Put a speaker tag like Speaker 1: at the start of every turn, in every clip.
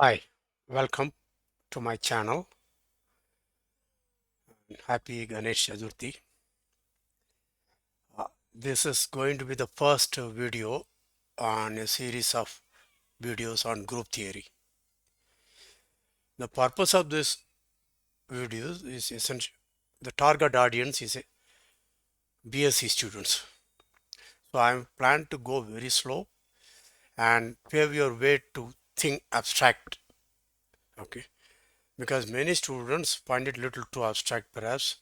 Speaker 1: Hi, welcome to my channel. Happy Ganesh Chaturthi. This is going to be the first video on a series of videos on group theory. The purpose of this video is essentially the target audience is BSc students. So I plan to go very slow and pave your way to think abstract. Okay, because many students find it little too abstract perhaps,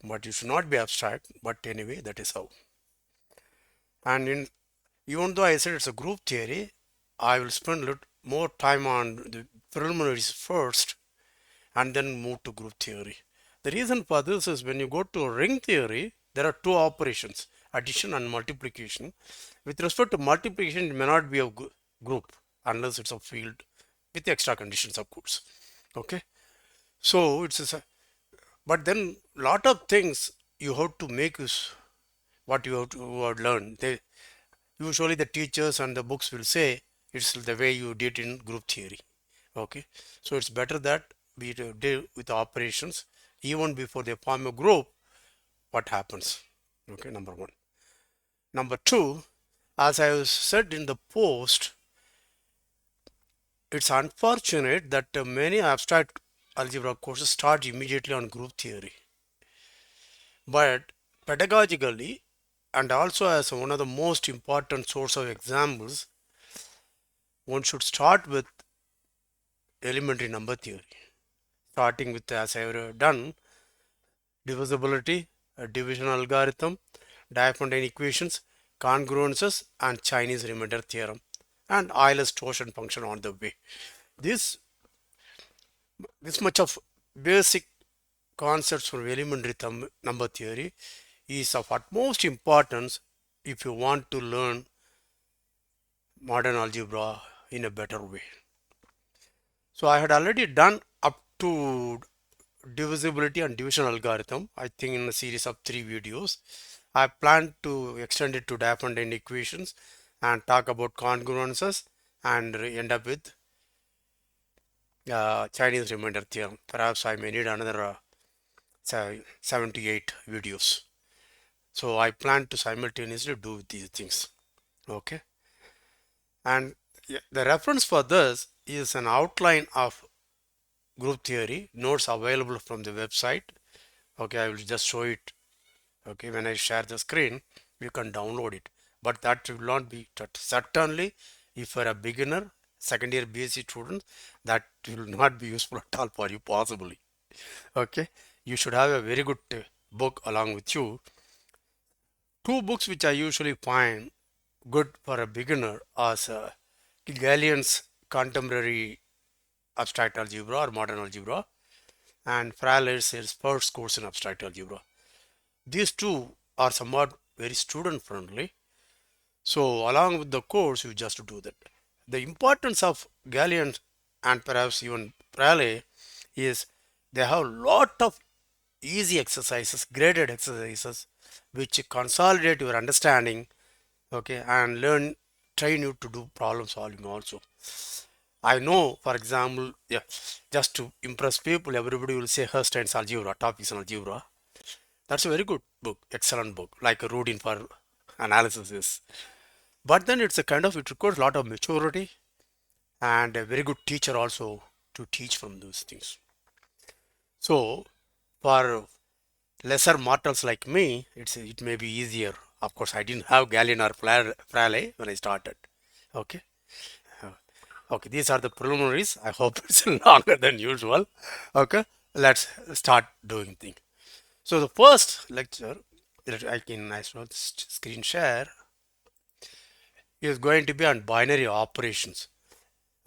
Speaker 1: but it should not be abstract. But anyway, that is how. And even though I said it's a group theory, I will spend a little more time on the preliminaries first and then move to group theory. The reason for this is when you go to ring theory, there are two operations, addition and multiplication. With respect to multiplication, it may not be a group unless it's a field with extra conditions, of course. Okay, so but then lot of things you have to make is what you have learned. Usually the teachers and the books will say it's the way you did in group theory. Okay, so it's better that we deal with operations even before they form a group. What happens? Okay, number one. Number two, as I said in the post, it's unfortunate that many abstract algebra courses start immediately on group theory, but pedagogically and also as one of the most important source of examples, one should start with elementary number theory, starting with, as I have done, divisibility, a division algorithm, Diophantine equations, congruences, and Chinese remainder theorem, and Euler's torsion function on the way. This this much of basic concepts from elementary number theory is of utmost importance if you want to learn modern algebra in a better way. So I had already done up to divisibility and division algorithm, I think in a series of 3 videos. I plan to extend it to Diophantine equations and talk about congruences and end up with Chinese remainder theorem. Perhaps I may need another 7 to 8 videos. So I plan to simultaneously do these things. Okay. And the reference for this is an outline of group theory, notes available from the website. Okay, I will just show it. Okay, when I share the screen, you can download it. But that will not be certainly if you are a beginner, second year BSc student, that will not be useful at all for you possibly. Okay, you should have a very good book along with you. Two books which I usually find good for a beginner are Galilean's Contemporary Abstract Algebra or Modern Algebra and Fraley's first course in Abstract Algebra. These two are somewhat very student friendly. So along with the course, you just do that. The importance of Galilean and perhaps even Fraley is they have a lot of easy exercises, graded exercises, which consolidate your understanding, okay, and train you to do problem solving also. I know, for example, yeah, just to impress people, everybody will say Herstein's algebra, topics on algebra. That's a very good book, excellent book, like a routine for analysis is. But then it's a kind of, it requires a lot of maturity and a very good teacher also to teach from those things. So for lesser mortals like me, it may be easier. Of course, I didn't have Galilean or Fraley when I started. Okay. Okay, these are the preliminaries. I hope it's longer than usual. Okay, let's start doing things. So the first lecture that I can screen share is going to be on binary operations.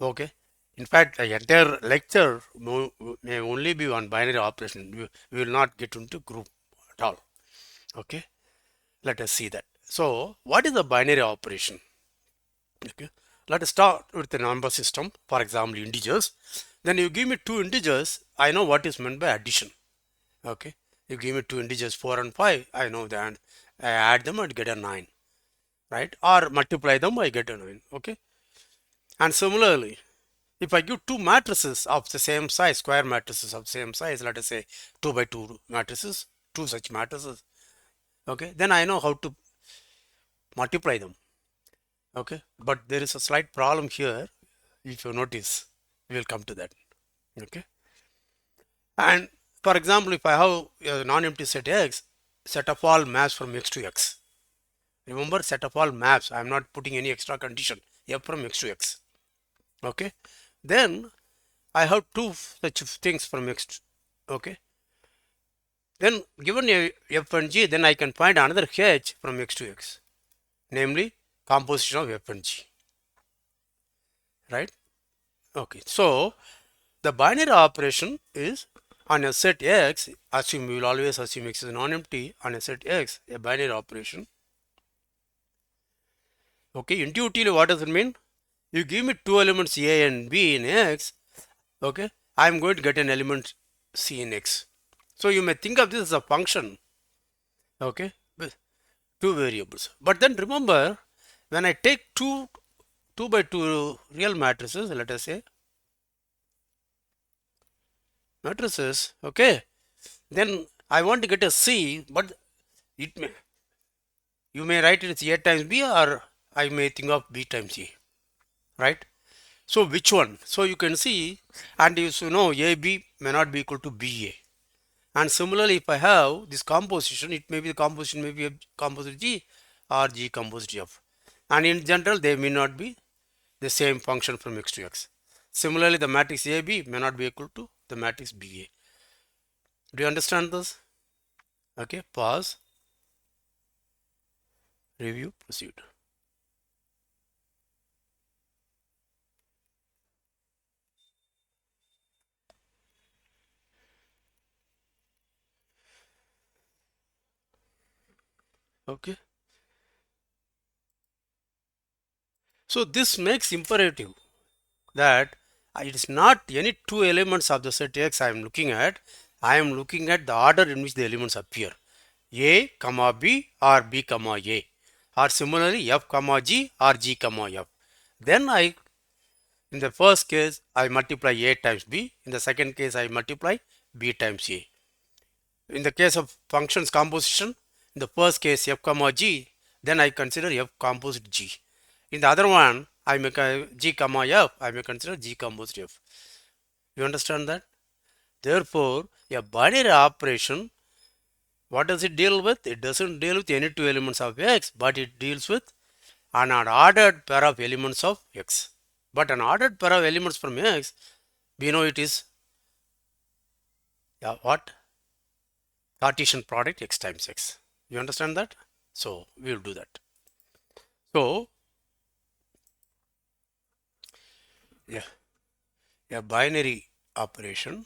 Speaker 1: Okay. In fact, the entire lecture may only be on binary operation. We will not get into group at all. Okay. Let us see that. So, what is a binary operation? Okay. Let us start with the number system. For example, integers. Then you give me two integers. I know what is meant by addition. Okay. You give me two integers 4 and 5. I know that. I add them and get a 9. Right? Or multiply them, I get a 9. Okay. And similarly, If I give two matrices of the same size, square matrices of the same size, let us say 2 by 2 matrices, two such matrices, okay, then I know how to multiply them, okay. But there is a slight problem here. If you notice, we will come to that, okay. And for example, if I have a non-empty set X, set of all maps from X to X. Remember, set of all maps. I am not putting any extra condition. F from X to X. Okay. Then I have two such things from X. Okay. Then given a F and G, then I can find another H from X to X, namely composition of F and G. Right. Okay. So the binary operation is on a set X. Assume we will always assume X is non-empty on a set X. A binary operation. Okay. Intuitively, what does it mean? You give me two elements A and B in X, okay, I am going to get an element C in X. So you may think of this as a function, okay, with two variables. But then remember, when I take two by two real matrices, let us say matrices, okay, then I want to get a C, but it may, you may write it as A times B, or I may think of B times A, right? So which one? So you can see, and you know AB may not be equal to BA. And similarly, if I have this composition, it may be the composition may be a composite G or G composite F. And in general, they may not be the same function from X to X. Similarly, the matrix AB may not be equal to the matrix BA. Do you understand this? Okay, pause, review, proceed. Okay. So this makes imperative that it is not any two elements of the set X I am looking at. I am looking at the order in which the elements appear. A comma B or B comma A, or similarly F comma G or G comma F. Then in the first case I multiply A times B, in the second case I multiply B times A. In the case of functions composition, in the first case F comma G, then I consider F composite G. In the other one, I make a G comma F, I may consider G composite F. You understand that? Therefore, a binary operation, what does it deal with? It doesn't deal with any two elements of X, but it deals with an ordered pair of elements of X. But an ordered pair of elements from X, we know it is what? Cartesian product X times X. You understand that? So we will do that. So yeah, a binary operation.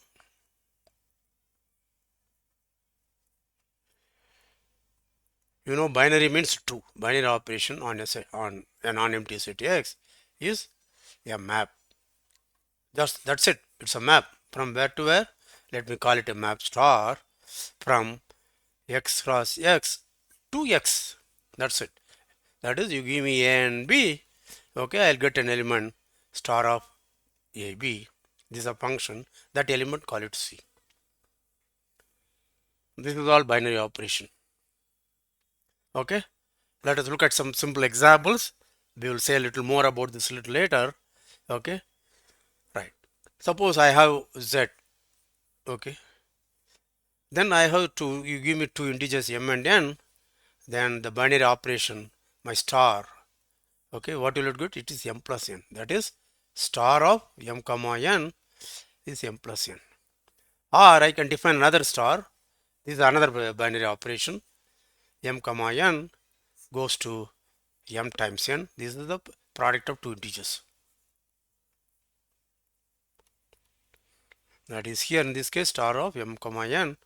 Speaker 1: You know, binary means true. Binary operation on a non-empty set X is a map. Just that's it. It's a map from where to where. Let me call it a map star from X cross X to X. That's it. That is, you give me A and B. Okay, I'll get an element star of A B. This is a function. That element, call it C. This is all binary operation. Okay, let us look at some simple examples. We will say a little more about this a little later. Okay, right. Suppose I have Z. Okay, then I have to, you give me two integers M and N, then the binary operation, my star. Okay, what will it get? It is M plus N. That is, star of M comma N is M plus N. Or I can define another star. This is another binary operation. M comma N goes to M times N. This is the product of two integers. That is, here in this case, star of M comma N,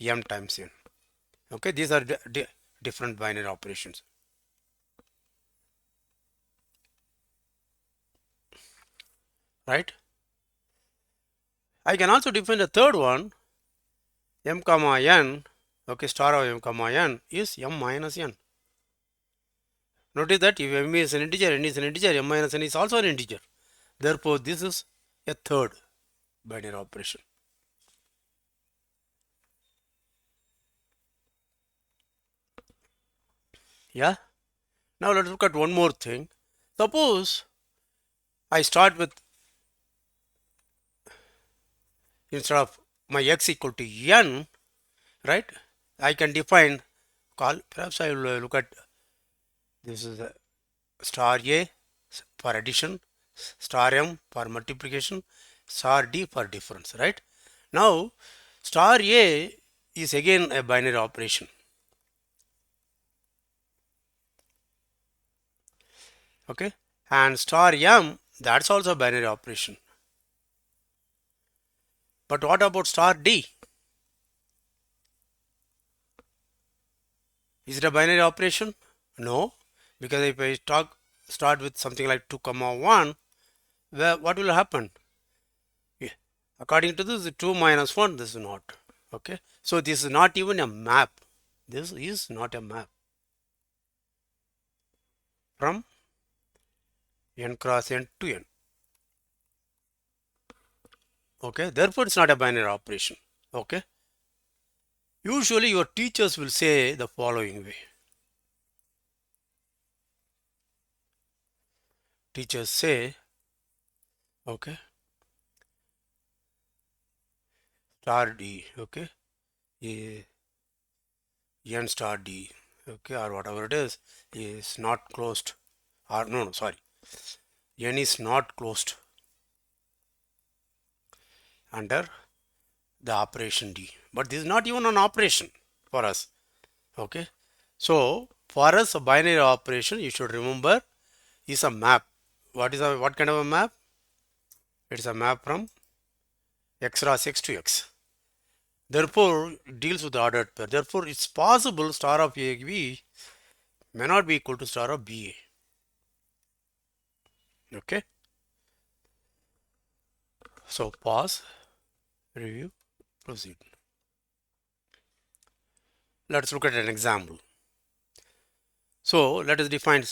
Speaker 1: M times N. Okay, these are different binary operations. Right? I can also define a third one, M comma N. Okay, star of M comma N is M minus N. Notice that if M is an integer, N is an integer, M minus N is also an integer. Therefore, this is a third binary operation. Yeah. Now let's look at one more thing. Suppose I start with, instead of my x equal to n, right? I can define, perhaps I will look at, this is a star A for addition, star m for multiplication, star d for difference, right? Now star A is again a binary operation. Okay, and star m, that's also a binary operation. But what about star d? Is it a binary operation? No, because if I start with something like 2 comma 1, where what will happen? Yeah. According to this, 2 minus 1, this is not. Okay, so this is not even a map. This is not a map from n cross n to n. Okay, therefore it's not a binary operation. Okay, usually your teachers will say the following way. Teachers say, okay, star d, okay, n star d, okay, or whatever it is not closed, or no, sorry, n is not closed under the operation d. But this is not even an operation for us. Okay, so for us a binary operation, you should remember, is a map. What kind of a map? It's a map from x cross x to x. Therefore, it deals with the ordered pair. Therefore, it's possible star of AB may not be equal to star of BA. Okay. So pause, review, proceed. Let's look at an example. So let us define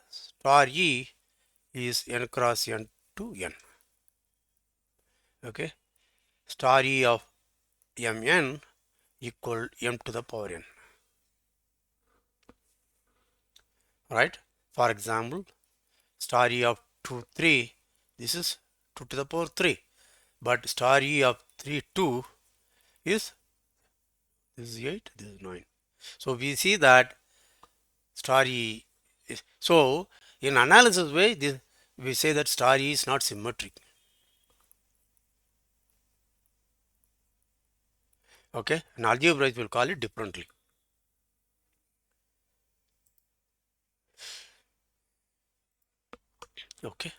Speaker 1: star E is n cross n to n. Okay. Star E of mn equal m to the power n. Right. For example, star E of 2, 3, this is 2 to the power 3. But star E of 3, 2 is, this is 8, this is 9. So we see that star E is, so in analysis way, this, we say that star E is not symmetric. Okay, and algebraists will call it differently. Okay,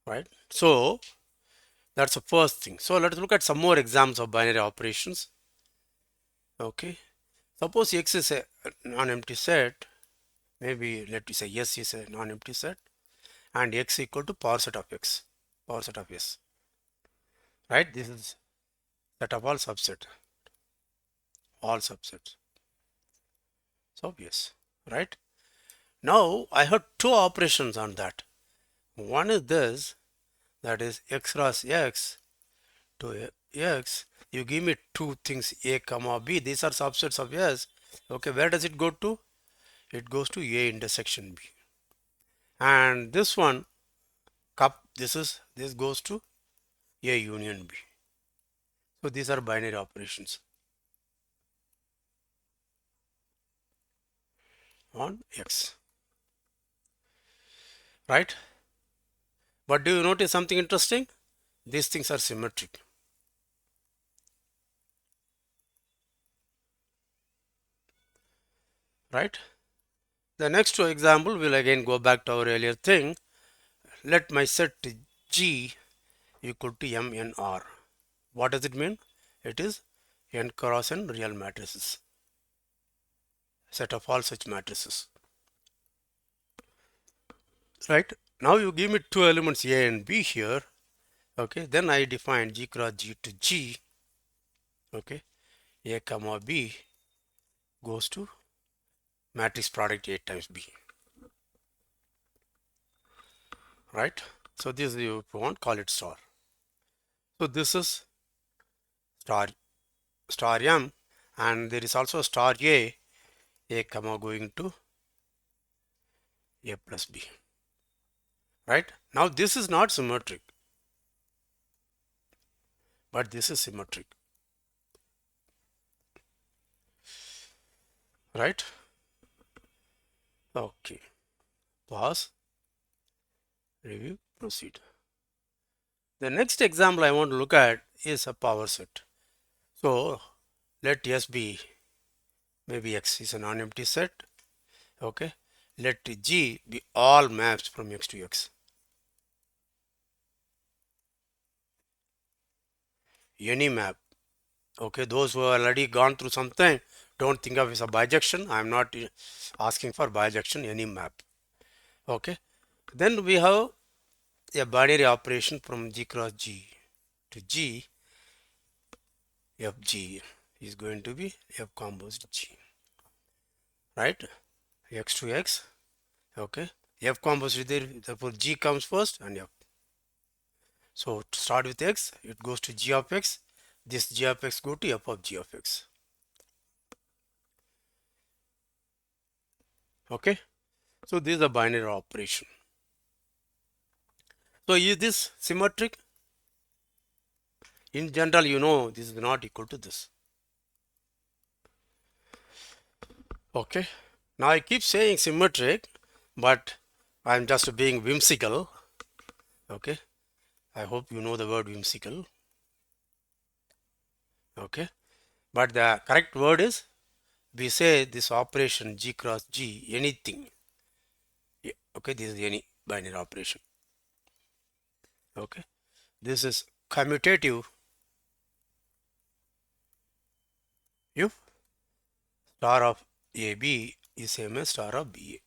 Speaker 1: right. So that's the first thing. So let's look at some more examples of binary operations. Okay, suppose x is a non-empty set. Maybe let me say yes is a non-empty set, and x equal to power set of x, power set of s. Right. This is set of all subset, all subsets. So yes, right. Now I have two operations on that. One is this, that is x cross x to x. You give me two things a comma b. These are subsets of s. Okay, where does it go to? It goes to a intersection b. And this one cup, this goes to a union b. So these are binary operations on x. Right? But do you notice something interesting? These things are symmetric. Right? The next two example will again go back to our earlier thing. Let my set G equal to M n R. What does it mean? It is n cross n real matrices, set of all such matrices. Right? Now you give me two elements A and B here. Okay, then I define G cross G to G. Okay, A comma B goes to matrix product A times B. Right? So this, you want, call it star. So this is star m, and there is also star a comma going to a plus b. Right? Now this is not symmetric, but this is symmetric. Right? Okay. Pause, review, proceed. The next example I want to look at is a power set. So let S be, maybe X is a non-empty set. Okay. Let G be all maps from X to X. Any map. Okay. Those who have already gone through something, don't think of it as a bijection. I am not asking for bijection, any map. Okay. Then we have a binary operation from G cross G to G. Fg is going to be F composite G. Right? X to X. Okay. F composite there, therefore G comes first and F. So to start with X, it goes to G of X. This G of X go to F of G of X. Okay. So this is a binary operation. So is this symmetric? In general, you know this is not equal to this. Okay. Now I keep saying symmetric, but I'm just being whimsical. Okay. I hope you know the word whimsical. Okay. But the correct word is, we say this operation G cross G, anything. Okay. This is any binary operation. Okay. This is commutative if star of AB is same as star of BA.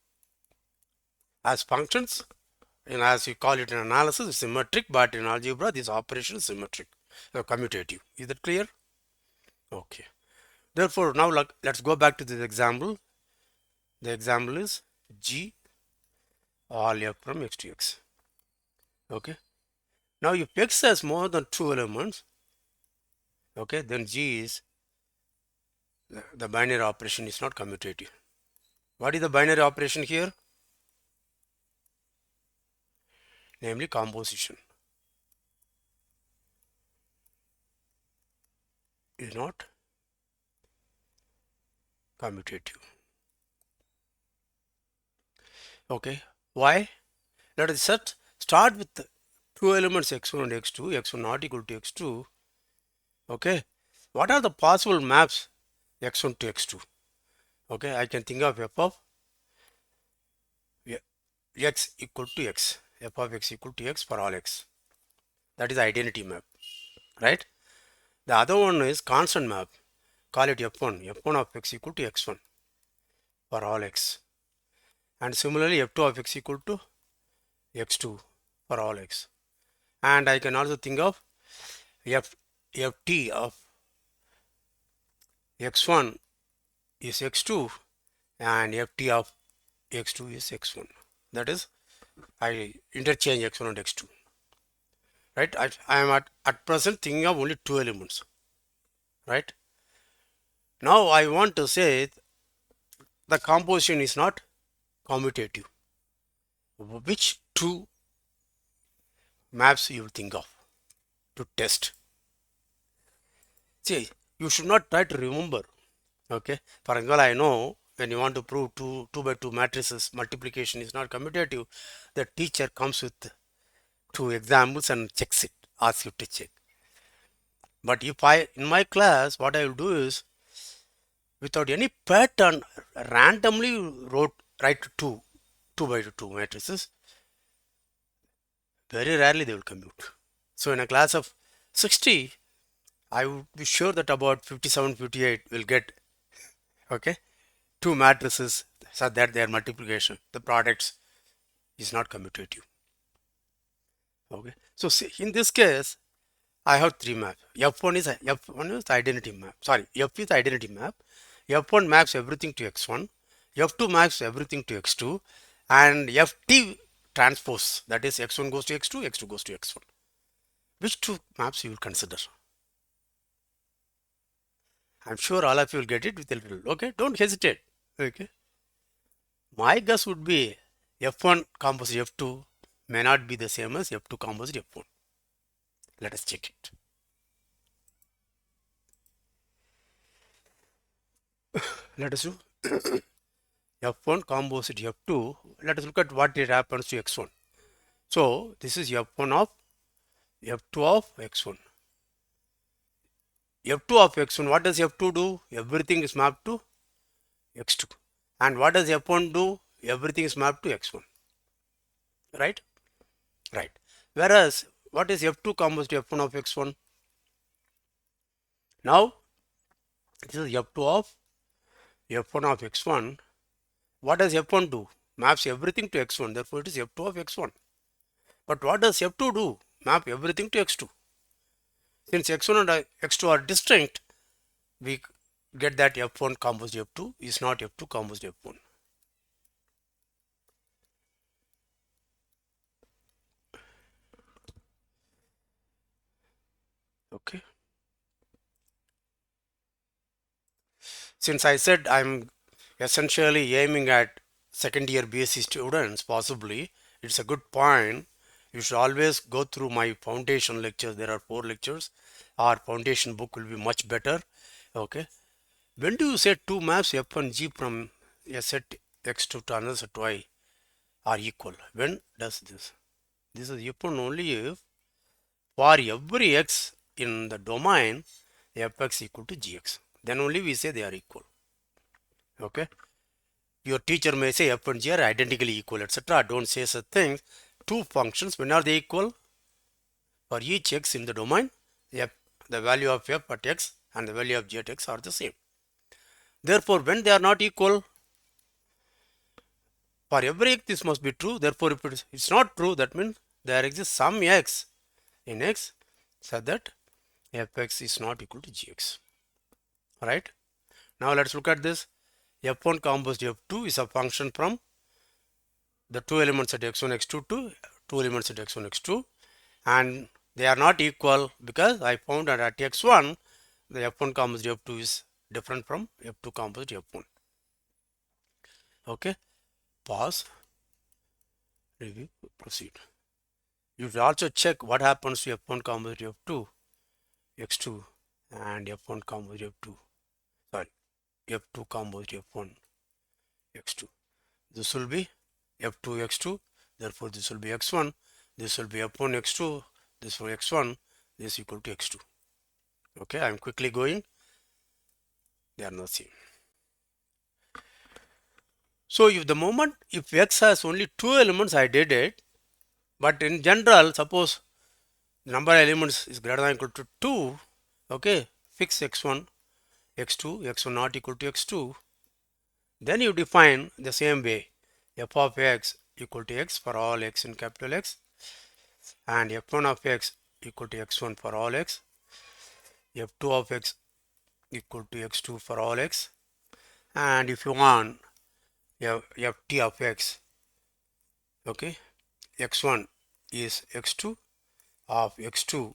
Speaker 1: As functions, and as we call it in analysis, it's symmetric, but in algebra, this operation is symmetric. So commutative. Is that clear? Okay. Therefore, now let's go back to this example. The example is G all F from X to X. Okay. Now, if X has more than two elements, okay, then G is the binary operation is not commutative. What is the binary operation here? Namely composition. Is not commutative. Okay. Why? Let us start with the two elements x1 and x2, x1 not equal to x2. Okay. What are the possible maps x1 to x2? Okay. I can think of f of x equal to x. F of x equal to x for all x. That is identity map. Right? The other one is constant map. Call it f1. f1 of x equal to x1 for all x. And similarly f2 of x equal to x2 for all x. And I can also think of ft of x1 is x2 and ft of x2 is x1. That is, I interchange x1 and x2. Right? I am at present thinking of only two elements. Right? Now I want to say the composition is not commutative. Which two maps you think of to test? See, you should not try to remember. Okay. For example, I know when you want to prove 2 by 2 matrices multiplication is not commutative, the teacher comes with two examples and checks it, asks you to check. But if in my class, what I will do is, without any pattern, randomly write 2 by 2 matrices. Very rarely they will commute. So in a class of 60, I would be sure that about 57, 58 will get, okay, two matrices so that their multiplication, the products is not commutative. Okay. So see, in this case, I have three maps. F1 is identity map. Sorry, F is identity map. F1 maps everything to x1. F2 maps everything to x2. And Ft transpose, that is x1 goes to x2, x2 goes to x1. Which two maps you will consider? I'm sure all of you will get it with a little. Okay, don't hesitate. Okay, my guess would be f1 composite f2 may not be the same as f2 composite f1. Let us check it. Let us do f1 composite f2. Let us look at what it happens to x1. So this is f1 of f2 of x1. f2 of x1, what does f2 do? Everything is mapped to x2. And what does f1 do? Everything is mapped to x1. Right? Right. Whereas, what is f2 composite f1 of x1? Now, this is f2 of f1 of x1. What does f1 do? Maps everything to x1. Therefore, it is f2 of x1. But what does f2 do? Map everything to x2. Since x1 and x2 are distinct, we get that f1 composite f2 is not f2 composite f1. Okay. Since I said I'm essentially aiming at second year BSc students, possibly, it's a good point. You should always go through my foundation lectures. There are 4 lectures. Our foundation book will be much better. Okay. When do you say two maps f1 g from a set x2 to another set y are equal? When does this? This is f1 only if for every x in the domain fx equal to gx. Then only we say they are equal. Okay. Your teacher may say f and g are identically equal, etc. Don't say such things. Two functions, when are they equal? For each x in the domain, f, the value of f at x and the value of g at x are the same. Therefore, when they are not equal, for every x this must be true. Therefore, if it's not true, that means there exists some x in x such that fx is not equal to gx. Right? Now let's look at this. f1 composite f2 is a function from the two elements at x1 x2 to two elements at x1 x2, and they are not equal because I found that at x1 the f1 composite f2 is different from f2 composite f1. Okay, pause, review, proceed. You should also check what happens to f1 composite f2 x2 and f1 composite f2, sorry, f2 composite f1 x2. This will be f2 x2, therefore this will be x1, this will be f1 x2, this will be x1, this is equal to x2. Okay, I am quickly going, they are not same. So if the moment, if x has only two elements, I did it, but in general, suppose the number of elements is greater than or equal to 2, okay, fix x1, x2, x1 not equal to x2, then you define the same way, f of x equal to x for all x in capital X, and f1 of x equal to x1 for all x, f2 of x equal to x2 for all x, and if you want ft of x, okay, x1 is x2, of x2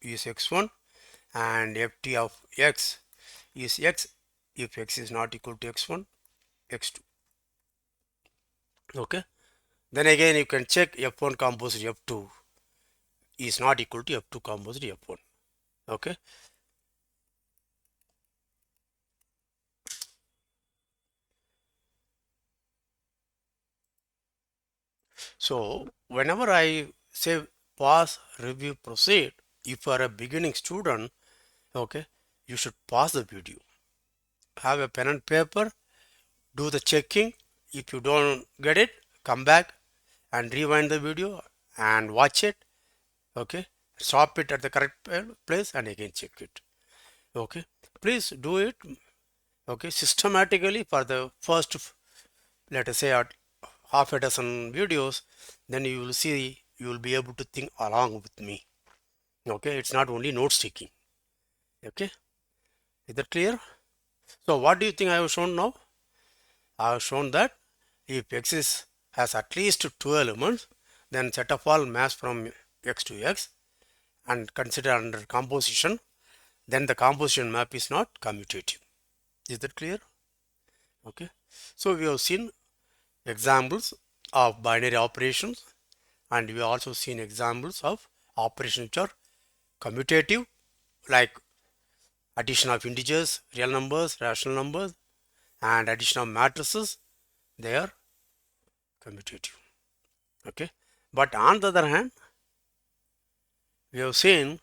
Speaker 1: is x1, and ft of x is x if x is not equal to x1, x2. Okay, then again you can check f1 composite f2 is not equal to f2 composite f1. Okay, so whenever I say pause, review, proceed, if you are a beginning student, okay, you should pause the video, have a pen and paper, do the checking. If you don't get it, come back and rewind the video and watch it. Okay, stop it at the correct place and again check it. Okay, please do it, okay, systematically for the first, let us say, at half a dozen videos. Then you will see, you will be able to think along with me. Okay, it's not only notes taking. Okay, is that clear? So what do you think I have shown now? I have shown that if x has at least two elements, then set of all maps from x to x and consider under composition, then the composition map is not commutative. Is that clear? Okay. So we have seen examples of binary operations, and we have also seen examples of operations which are commutative, like addition of integers, real numbers, rational numbers, and addition of matrices. They are commutative. Okay. But on the other hand, we have seen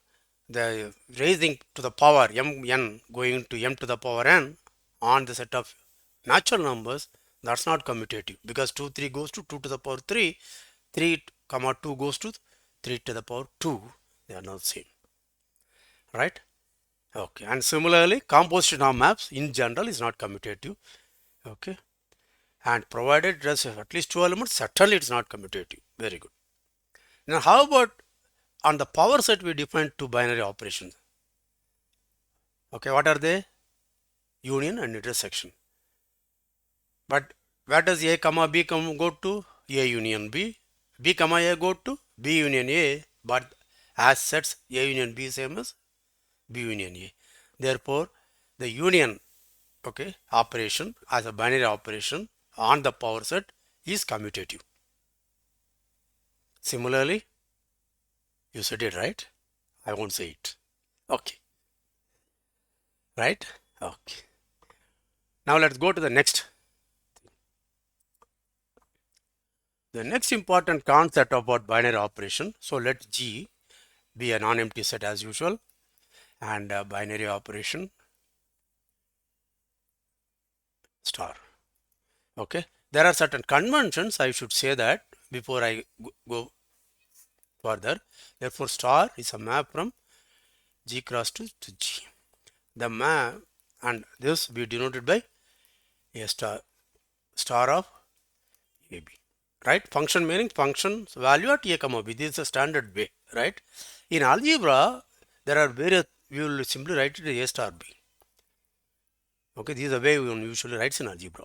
Speaker 1: the raising to the power mn going to m to the power n on the set of natural numbers, that's not commutative, because 2 3 goes to 2 to the power 3, 3 comma 2 goes to 3 to the power 2. They are not the same, right? Okay. And similarly, composition of maps in general is not commutative. Okay. And provided it has at least two elements, certainly it's not commutative. Very good. Now how about on the power set? We define two binary operations. Okay, what are they? Union and intersection. But where does A comma B go to? A union B. B comma A go to B union A. But as sets, A union B same as B union A. Therefore, the union, okay, operation as a binary operation on the power set is commutative. Similarly, you said it right. I won't say it. Okay. Right? Okay. Now let's go to the next. The next important concept about binary operation. So let G be a non-empty set as usual, and a binary operation star. Okay. There are certain conventions, I should say that before I go further. Therefore, star is a map from G cross to G. The map, and this we denoted by a star of AB. Right? Function meaning function's value at A comma B. This is a standard way, right? In algebra, there are various, we will simply write it as A star B. Okay, this is the way we usually write in algebra.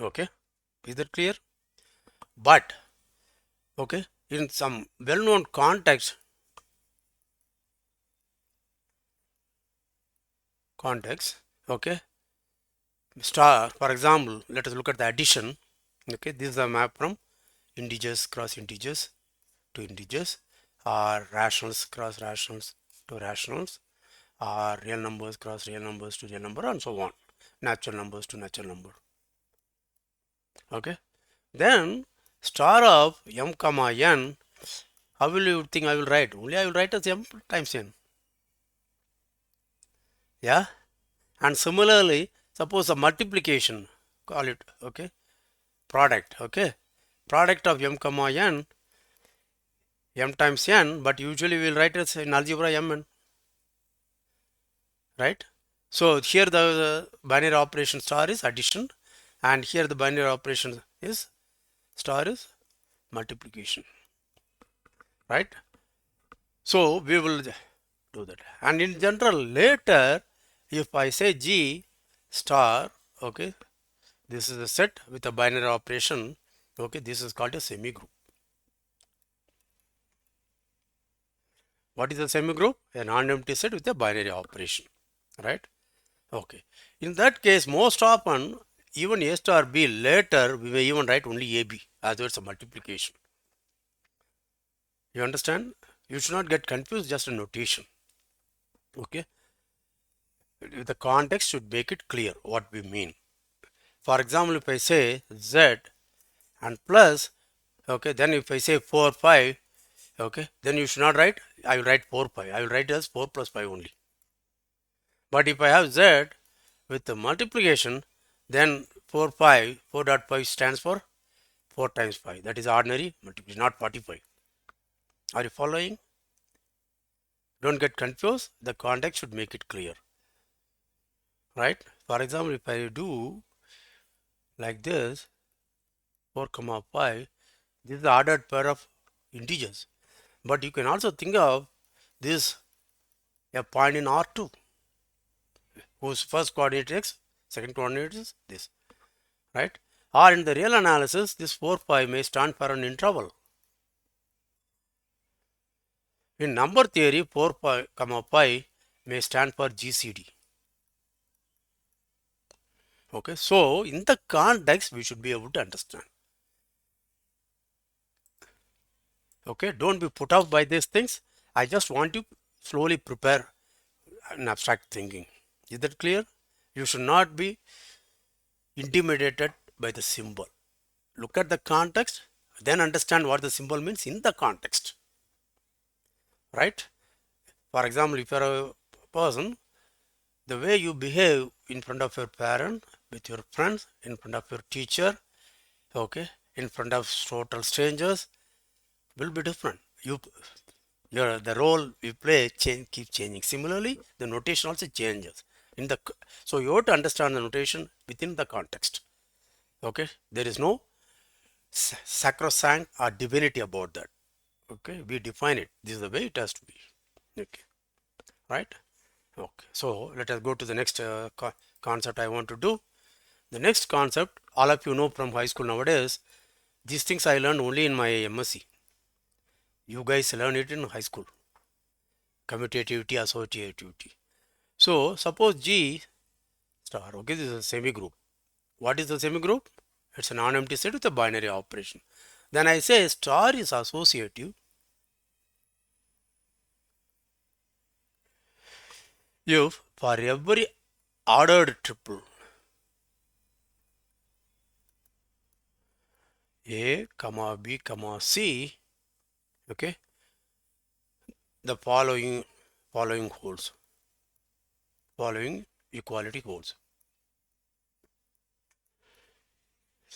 Speaker 1: Okay, is that clear? But, okay, in some well-known context, okay, star, for example, let us look at the addition. Okay, this is a map from integers cross integers to integers, or rationals cross rationals to rationals, or real numbers cross real numbers to real number, and so on, natural numbers to natural number. Okay, then star of m comma n, how will you think I will write? Only I will write as m times n. Yeah, and similarly, suppose a multiplication, call it, okay, product, okay, product of m comma n, m times n, but usually we will write as in algebra mn, right? So here the binary operation star is addition, and here the binary operation is star is multiplication, right? So we will do that. And in general, later, if I say G star, okay, this is a set with a binary operation, okay, this is called a semigroup. What is a semigroup? A non-empty set with a binary operation, right? Okay. In that case, most often, even A star B, later we may even write only AB as though it's a multiplication. You understand? You should not get confused, just a notation. Okay. The context should make it clear what we mean. For example, if I say Z and plus, okay, then if I say 4, 5, okay, then you should not write, I will write 4, 5. I will write as 4 plus 5 only. But if I have Z with the multiplication, then 4, 5, 4.5 stands for 4 times 5. That is ordinary multiplication, not 45. Are you following? Don't get confused. The context should make it clear. Right? For example, if I do like this, 4 comma 5, this is the ordered pair of integers. But you can also think of this a point in R2, whose first coordinate is x, second coordinate is this, right? Or in the real analysis, this 4, 5 may stand for an interval. In number theory, 4, pi, 5 may stand for GCD. Okay, so in the context, we should be able to understand. Okay, don't be put off by these things. I just want you slowly prepare an abstract thinking. Is that clear? You should not be intimidated by the symbol. Look at the context, then understand what the symbol means in the context. Right? For example, if you are a person, the way you behave in front of your parent, with your friends, in front of your teacher, okay, in front of total strangers, will be different. The role you play keep changing. Similarly, the notation also changes. So you have to understand the notation within the context. Okay, there is no sacrosanct or divinity about that. Okay, we define it. This is the way it has to be. Okay, right? Okay, so let us go to the next concept I want to do. The next concept, all of you know from high school nowadays, these things I learned only in my MSc. You guys learn it in high school. Commutativity, associativity. So suppose G star, okay, this is a semi-group. What is the semi-group? It's a non-empty set with a binary operation. Then I say star is associative if for every ordered triple A, comma B, comma C, okay, the following holds, following equality holds.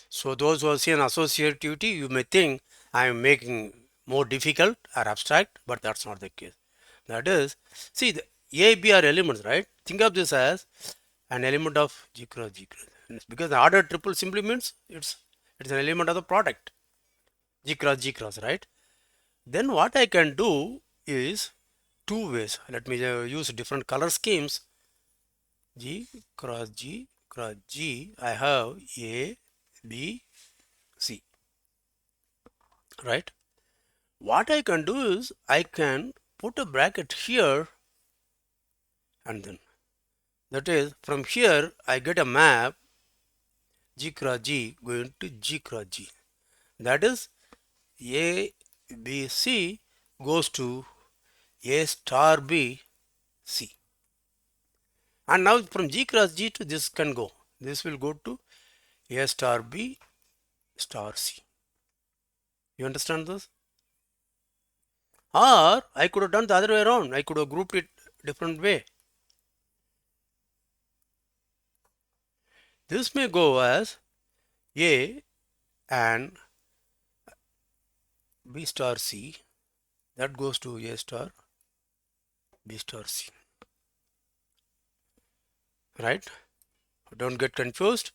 Speaker 1: So those who see an associativity, you may think I am making more difficult or abstract, but that's not the case. That is, see, the A, B are elements, right? Think of this as an element of G cross G cross. Because the ordered triple simply means it's an element of the product. G cross, right? Then what I can do is two ways. Let me use different color schemes. G cross G cross G. I have A, B, C. Right? What I can do is I can put a bracket here and then. That is, from here I get a map G cross G going to G cross G. That is, A, B, C goes to A star B, C. And now from G cross G to this can go. This will go to A star B star C. You understand this? Or I could have done the other way around. I could have grouped it different way. This may go as A and B star C. That goes to A star B star C. Right? Don't get confused.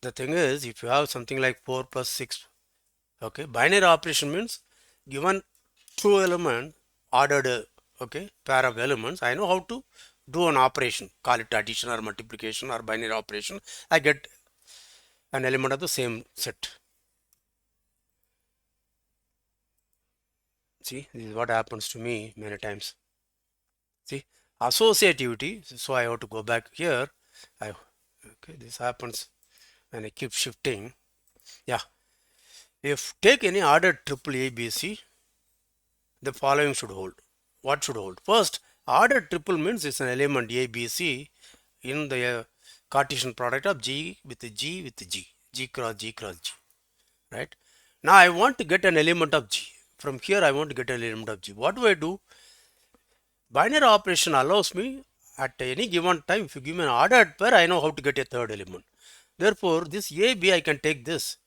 Speaker 1: The thing is, if you have something like 4 plus 6, okay, binary operation means given two element ordered, okay, pair of elements, I know how to do an operation, call it addition or multiplication or binary operation. I get an element of the same set. See, this is what happens to me many times. See, associativity, so I have to go back here. Okay, this happens when I keep shifting. Yeah, if take any ordered triple ABC, the following should hold. What should hold? First, ordered triple means it's an element ABC in the Cartesian product of G with G, G cross G cross G. Right? Now I want to get an element of G. From here I want to get an element of G. What do I do? Binary operation allows me at any given time, if you give me an ordered pair, I know how to get a third element. Therefore, this A, B, I can take this.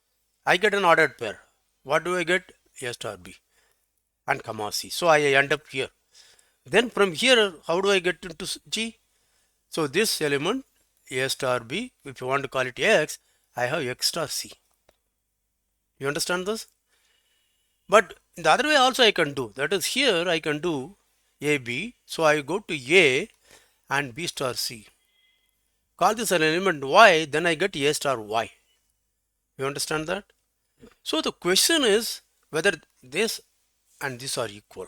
Speaker 1: I get an ordered pair. What do I get? A star B and comma C. So I end up here. Then from here, how do I get into G? So this element A star B, if you want to call it X, I have X star C. You understand this? But the other way also I can do. That is, here I can do A, B. So I go to A and B star C. Call this an element Y, then I get A star Y. You understand that? So the question is whether this and this are equal.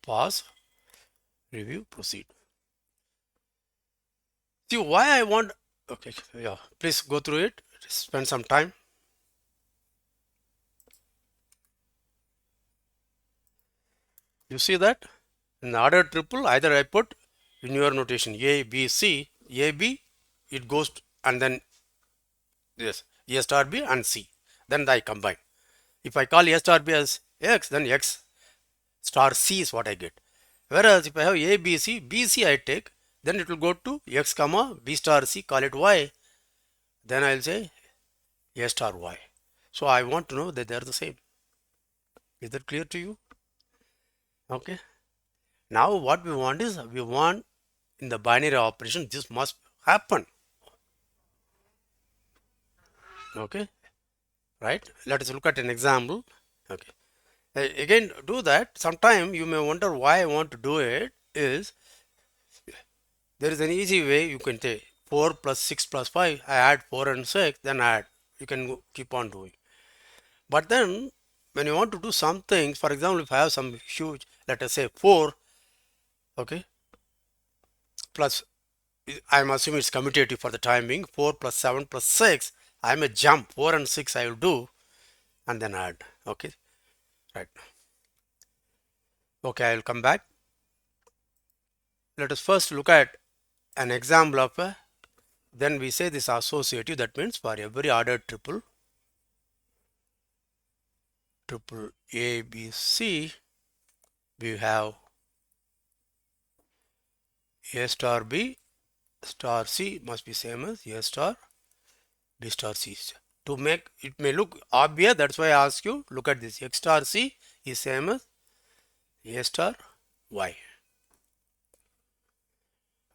Speaker 1: Pause, review, proceed. See why I want, okay, yeah, please go through it, spend some time. You see that? In the ordered triple, either I put in your notation A, B, C, A, B, it goes and then yes, A star B and C. Then I combine. If I call A star B as X, then X star C is what I get. Whereas if I have A, B, C, B, C I take, then it will go to X comma B star C, call it Y. Then I'll say A star Y. So I want to know that they are the same. Is that clear to you? Okay. Now what we want is we want in the binary operation this must happen. Okay. Right. Let us look at an example. Okay. Again, do that. Sometime you may wonder why I want to do it is there is an easy way you can take 4 plus 6 plus 5. I add 4 and 6, then add. You can keep on doing. But then when you want to do something, for example, if I have some huge, let us say 4, okay, plus I'm assuming it's commutative for the time being, 4 plus 7 plus 6, I may jump 4 and 6 I will do and then add. Okay, right. Okay, I will come back. Let us first look at an example of a, then we say this associative, that means for every ordered triple A, B, C, we have A star B star C must be same as A star B star C. To make it may look obvious, that's why I ask you, look at this. X star C is same as A star Y.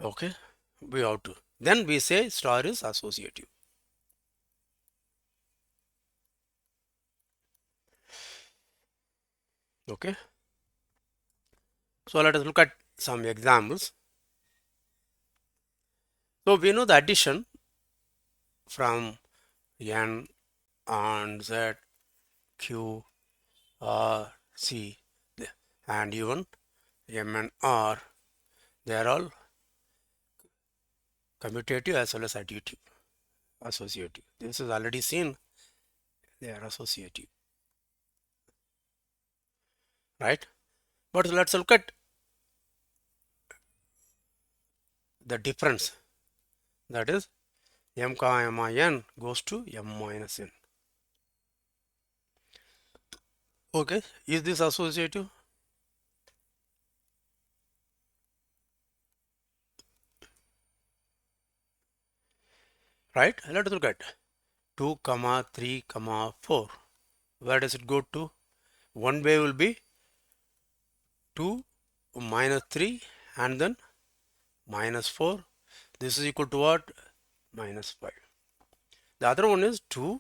Speaker 1: Okay, we have to. Then we say star is associative. Okay. So let us look at some examples. So we know the addition from N and Z, Q, R, C, and even M and R, they are all commutative as well as additive, associative. This is already seen, they are associative, right? But let's look at the difference, that is M comma N goes to M minus N. Okay, is this associative? Right? Let us look at 2 comma 3 comma 4. Where does it go to? One way will be 2 minus 3 and then minus 4. This is equal to what? Minus 5. The other one is 2,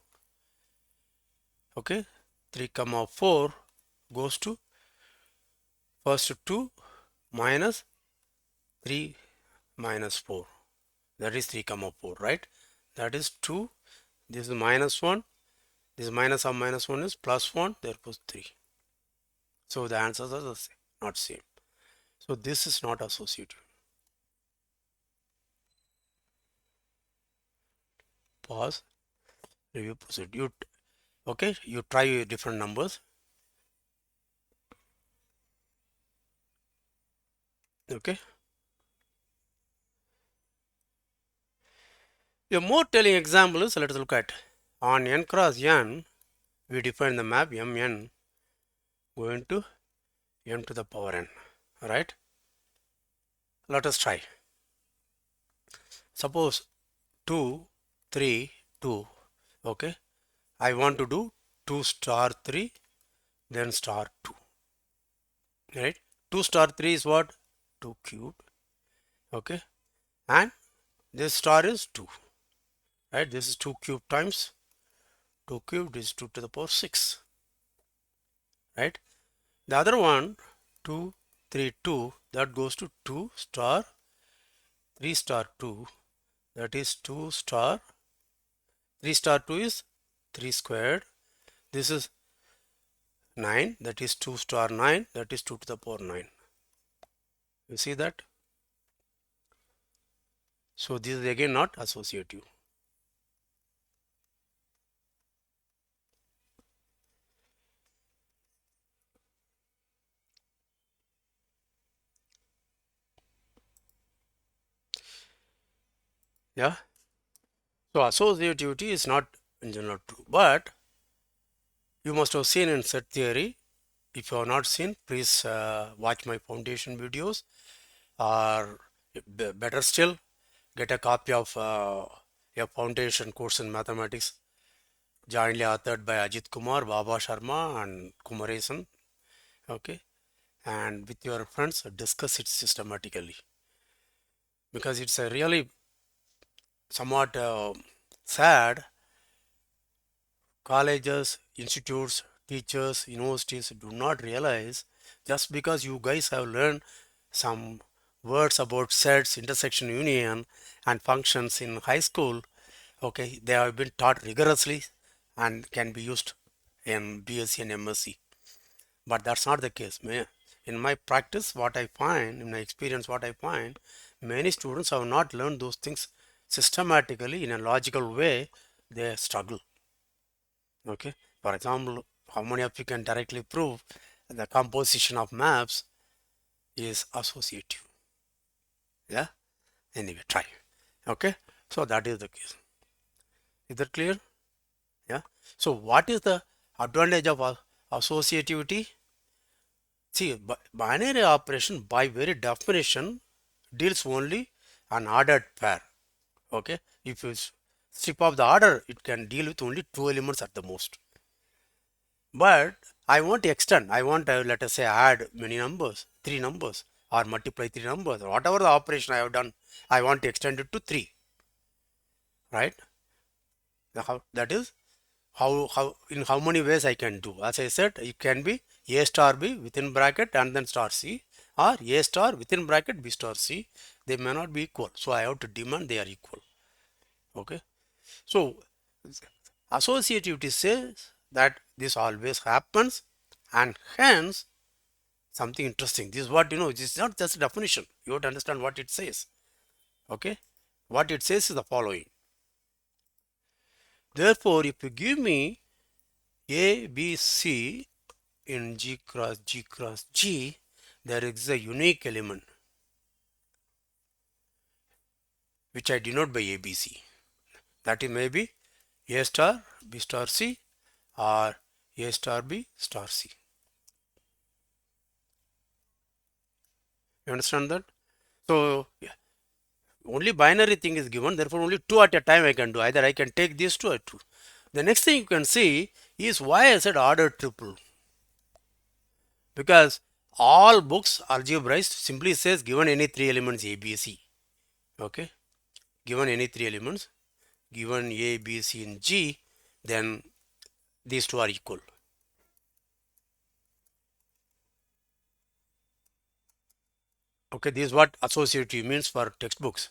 Speaker 1: okay, 3 comma 4 goes to first 2 minus 3 minus 4. That is 3 comma 4, right? That is 2. This is minus 1. This minus of minus 1 is plus 1. Therefore 3. So the answers are the same, not same. So this is not associative. Pause. Review, proceed. You okay? You try different numbers. Okay. A more telling example is, let us look at on n cross n. We define the map mn going to m to the power n. Right? Let us try. Suppose 2, 3, 2. Okay. I want to do 2 star 3, then star 2. Right? 2 star 3 is what? 2 cubed. Okay. And this star is 2. Right? This is 2 cubed times 2 cubed is 2 to the power 6. Right? The other one, 2, 3, 2, that goes to 2 star 3 star 2, that is 2 star 3 star 2 is 3 squared. This is 9, that is 2 star 9, that is 2 to the power 9. You see that? So this is again not associative. Yeah. So associativity is not in general true, but you must have seen in set theory. If you have not seen, please watch my foundation videos, or better still, get a copy of a foundation course in mathematics, jointly authored by Ajit Kumar, Baba Sharma, and Kumaresan. Okay, and with your friends, discuss it systematically, because it's a really somewhat sad. Colleges, institutes, teachers, universities do not realize just because you guys have learned some words about sets, intersection, union, and functions in high school. Okay, they have been taught rigorously and can be used in BSc and MSc. But that's not the case. In my practice, what I find, in my experience, what I find, many students have not learned those things systematically in a logical way. They struggle. Okay, for example, how many of you can directly prove the composition of maps is associative? Yeah, anyway, try. Okay, so that is the case. Is that clear? Yeah. So what is the advantage of associativity? See, binary operation by very definition deals only an ordered pair. Okay, if you strip off the order, it can deal with only two elements at the most. But I want to extend. I want to, let us say, add many numbers, three numbers, or multiply three numbers, or whatever the operation I have done. I want to extend it to three, right? That is how in how many ways I can do. As I said, it can be A star B within bracket and then star C, or A star within bracket B star C. They may not be equal, so I have to demand they are equal. Okay. So associativity says that this always happens, and hence something interesting. This is what this is not just a definition. You have to understand what it says. Okay, what it says is the following. Therefore, if you give me A, B, C in G cross G, there is a unique element which I denote by ABC. That is maybe A star B star C or A star B star C. You understand that? So yeah, only binary thing is given, therefore only two at a time I can do. Either I can take these two or two. The next thing you can see is why I said order triple. Because all books algebraized simply says given any three elements A, B, C. Okay. Given any three elements, given A, B, C and G, then these two are equal. Okay. This is what associative means for textbooks.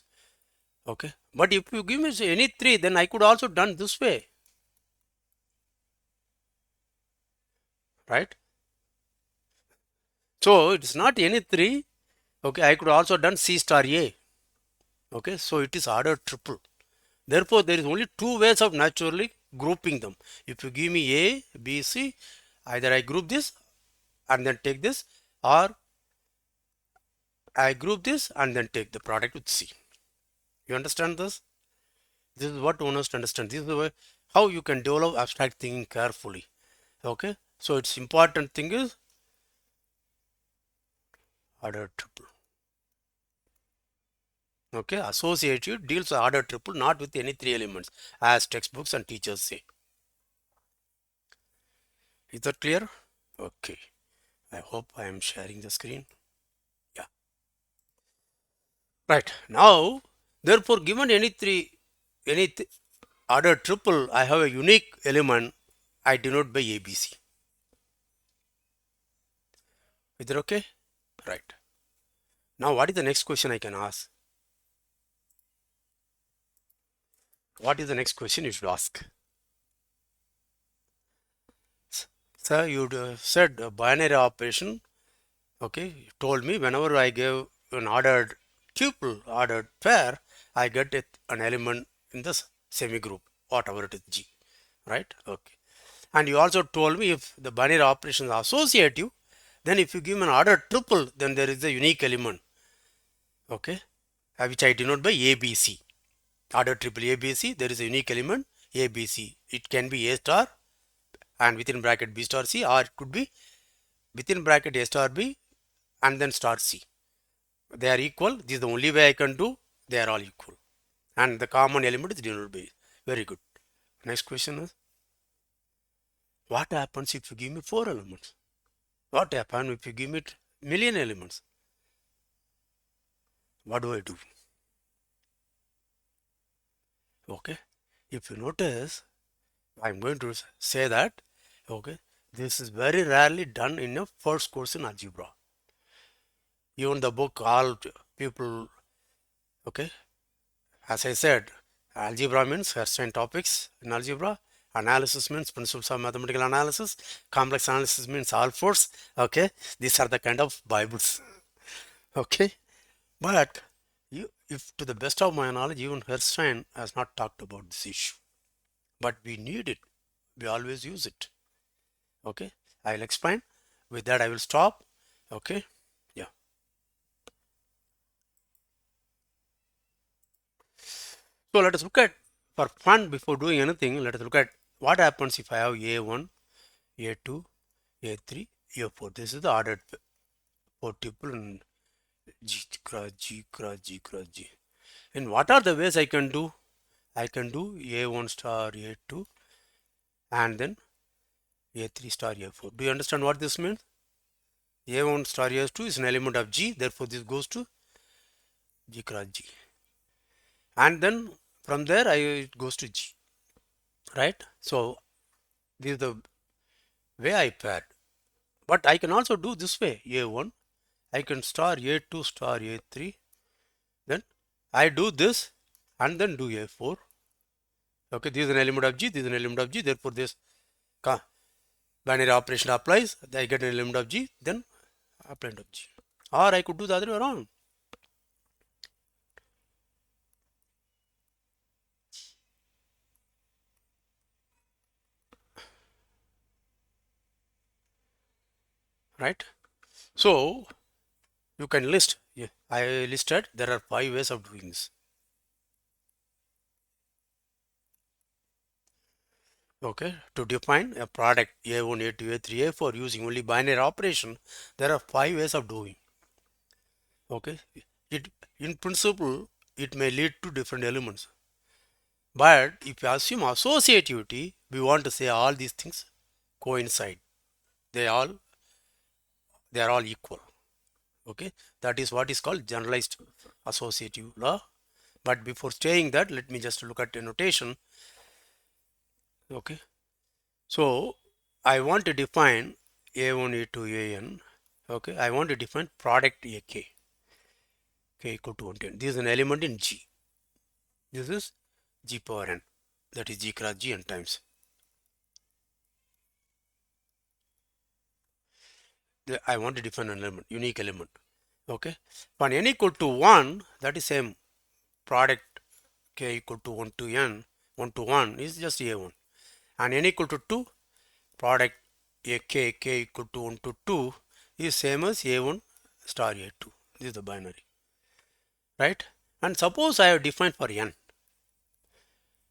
Speaker 1: Okay. But if you give me any three, then I could also done this way. Right. So it's not any three. Okay. I could also done C star A. Okay. So it is order triple. Therefore, there is only two ways of naturally grouping them. If you give me A, B, C, either I group this and then take this, or I group this and then take the product with C. You understand this? This is what one has to understand. This is the way how you can develop abstract thinking carefully. Okay. So its important thing is order triple. Okay. Associative deals with order triple, not with any three elements, as textbooks and teachers say. Is that clear? Okay. I hope I am sharing the screen. Yeah. Right. Now, therefore, given any order triple, I have a unique element I denote by ABC. Is that okay? Right. Now, what is the next question I can ask? What is the next question you should ask? Sir, you said a binary operation. Okay, you told me whenever I give an ordered tuple, ordered pair, I get an element in this semi-group, whatever it is, G, right? Okay. And you also told me if the binary operation is associative, then if you give me an ordered triple, then there is a unique element, okay, which I denote by ABC. Order triple ABC, there is a unique element ABC. It can be A star and within bracket B star C, or it could be within bracket A star B and then star C. They are equal. This is the only way I can do. They are all equal. And the common element is denoted by. Very good. Next question is, what happens if you give me 4 elements? What happens if you give me million elements? What do I do? Okay. If you notice, I'm going to say that, okay, this is very rarely done in a first course in algebra. Even the book, all people, okay, as I said, algebra means Herstein topics in algebra. Analysis means principles of mathematical analysis. Complex analysis means all fours. Okay, these are the kind of Bibles. Okay, but if to the best of my knowledge, even Herstein has not talked about this issue. But we need it. We always use it. Okay, I will explain. With that, I will stop. Okay, yeah. So let us look at, for fun, before doing anything, let us look at what happens if I have A1, A2, A3, A4. This is the ordered 4 tuple in G cross G cross G cross G. And what are the ways I can do? I can do A1 star A2 and then A3 star A4. Do you understand what this means? A1 star A2 is an element of G, therefore this goes to G cross G. And then from there it goes to G. Right? So this is the way I paired. But I can also do this way. A1, I can star A2 star A3. Then I do this and then do A4. Okay, this is an element of G, this is an element of G, therefore this binary operation applies, I get an element of G, then append of G. Or I could do the other way around. Right? So you can list, yeah, I listed, there are 5 ways of doing this. Okay, to define a product A1, A2, A3, A4 using only binary operation, there are 5 ways of doing. Okay, it in principle it may lead to different elements, but if you assume associativity, we want to say all these things coincide. They all are all equal. Okay, that is what is called generalized associative law. But before saying that, let me just look at the notation. Okay, so I want to define A1, A2, AN. Okay, I want to define product AK, K equal to 1 to n. This is an element in G. This is G power n, that is G cross G n times. I want to define an element, unique element. Okay, for n equal to 1, that is same product K equal to 1 to n, 1 to 1 is just A1, and n equal to 2, product AK, K equal to 1 to 2 is same as A1 star A2. This is the binary, right? And suppose I have defined for n,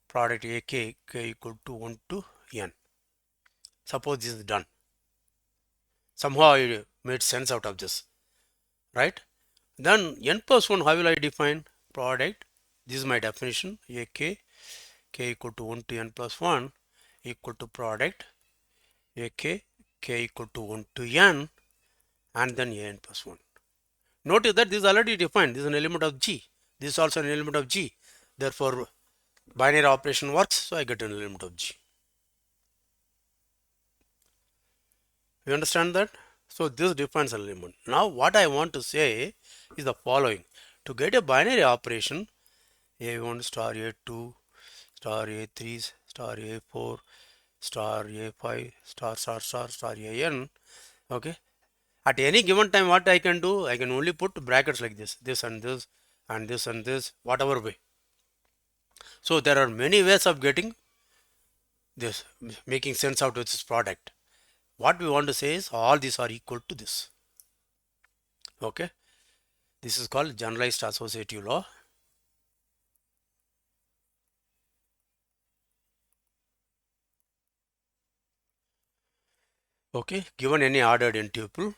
Speaker 1: product AK, K equal to 1 to n. Suppose this is done. Somehow I made sense out of this, right? Then n plus 1, how will I define product? This is my definition. AK, K equal to 1 to n plus 1 equal to product AK, K equal to 1 to n and then an plus 1. Notice that this is already defined. This is an element of G. This is also an element of G. Therefore, binary operation works. So I get an element of G. You understand that? So this defines an element. Now what I want to say is the following. To get a binary operation, A1 star A2 star A3 star A4 star A5 star AN. Okay, at any given time what I can do, I can only put brackets like this and this and this and this, whatever way. So there are many ways of getting this, making sense out of this product. What we want to say is all these are equal to this. Okay, this is called generalized associative law. Okay, given any ordered n tuple,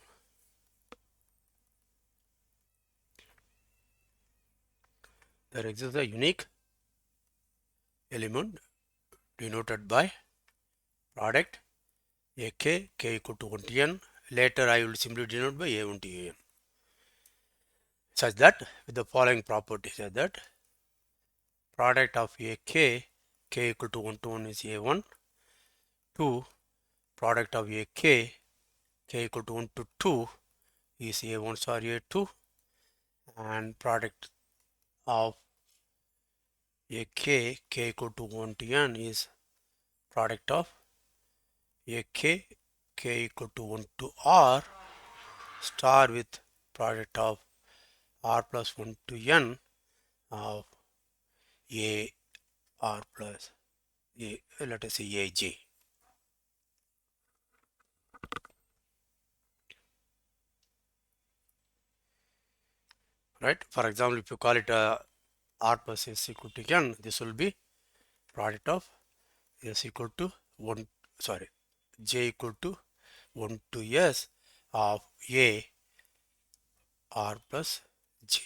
Speaker 1: there exists a unique element denoted by product AK, k equal to 1 to n. Later I will simply denote by A1 to AN. Such that with the following property, such that product of AK, k equal to 1 to 1 is A1, 2, product of AK, k equal to 1 to 2 is A1 star A2, and product of AK, k equal to 1 to n is product of AK, k equal to 1 to R star with product of R plus 1 to n of A R plus A, let us say AJ. Right? For example, if you call it R plus S equal to n, this will be product of S equal to 1, sorry, J equal to 1 to S of A R plus J.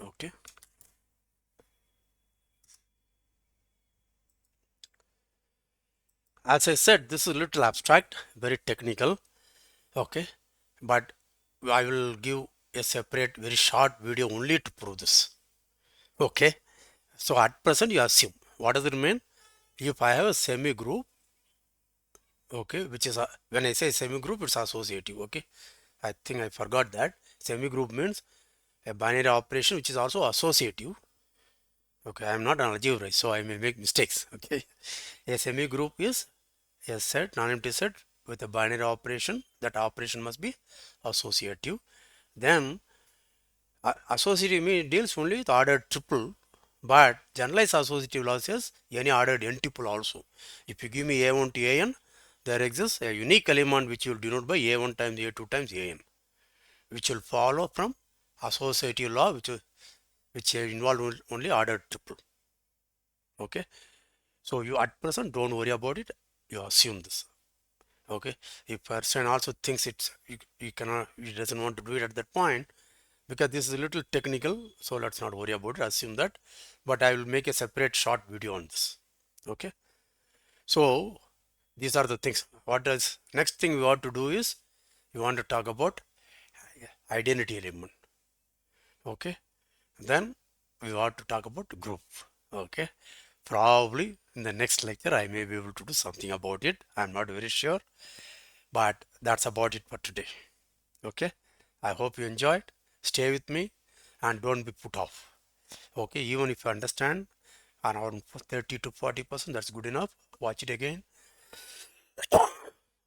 Speaker 1: Okay. As I said, this is a little abstract, very technical. Okay. But I will give a separate, very short video only to prove this. Okay. So at present, you assume. What does it mean? If I have a semi group, okay, which is when I say semi group, it's associative. Okay, I think I forgot that semi group means a binary operation which is also associative. Okay, I am not an algebraist, so I may make mistakes. Okay, a semi group is a set, non-empty set with a binary operation. That operation must be associative. Then associative deals only with ordered triple, but generalized associative law says any ordered n tuple also. If you give me A1 to AN, there exists a unique element which you will denote by A1 times A2 times AN, which will follow from associative law, which involve only ordered triple. Okay, so you at present don't worry about it. You assume this. Okay, if person also thinks you cannot, he doesn't want to do it at that point, because this is a little technical, so let's not worry about it, assume that. But I will make a separate short video on this. Okay, so these are the things. What does next thing we want to do is we want to talk about identity element. Okay, then we want to talk about group. Okay, probably in the next lecture I may be able to do something about it. I'm not very sure, but that's about it for today. Okay, I hope you enjoyed. Stay with me and don't be put off. Okay, even if you understand around 30 to 40%, that's good enough. Watch it again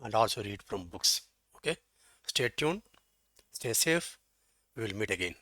Speaker 1: and also read from books. Okay, stay tuned, stay safe. We will meet again.